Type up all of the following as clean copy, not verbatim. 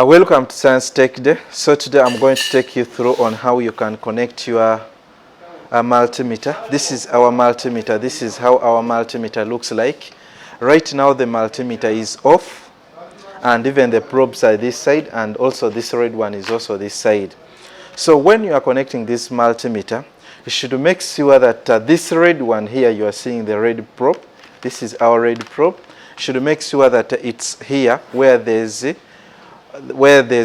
Welcome to Science Tech Day. So today I'm going to take you through on how you can connect your multimeter. This is our multimeter. This is how our multimeter looks like. Right now the multimeter is off, and even the probes are this side, and also this red one is also this side. So when you are connecting this multimeter, you should make sure that this red one here, you are seeing the red probe. This is our red probe. You should make sure that it's here where there's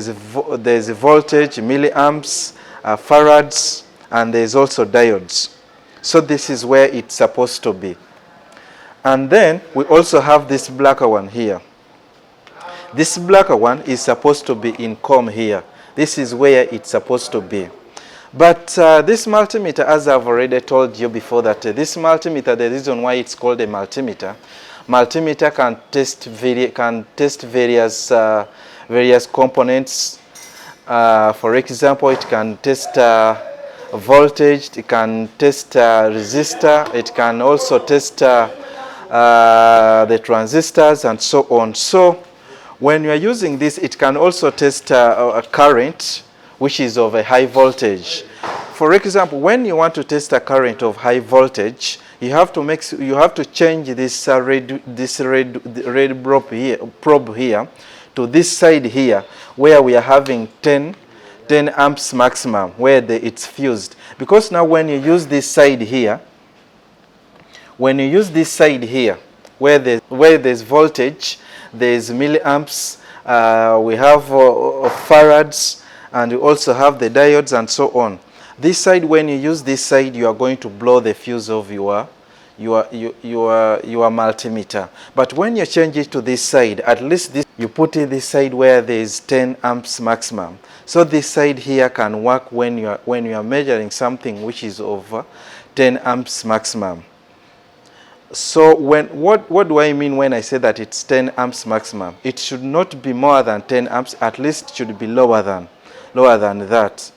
voltage, milliamps, farads, and there's also diodes. So this is where it's supposed to be. And then we also have this blacker one here. This blacker one is supposed to be in COM here. This is where it's supposed to be. But this multimeter, as I've already told you before, that this multimeter, the reason why it's called a multimeter can test various components. For example, it can test voltage, it can test resistor, it can also test the transistors and so on. So when you are using this, it can also test a current which is of a high voltage. For example, when you want to test a current of high voltage, you have to change this red probe here to this side here, where we are having 10 amps maximum, where it's fused. Because now when you use this side here, where there's voltage, there's milliamps, we have farads, and you also have the diodes and so on. This side, when you use this side, you are going to blow the fuse of your multimeter. But when you change it to this side, at least you put it this side where there is 10 amps maximum. So this side here can work when you are measuring something which is over 10 amps maximum. So what do I mean when I say that it's 10 amps maximum? It should not be more than 10 amps. At least it should be lower than that.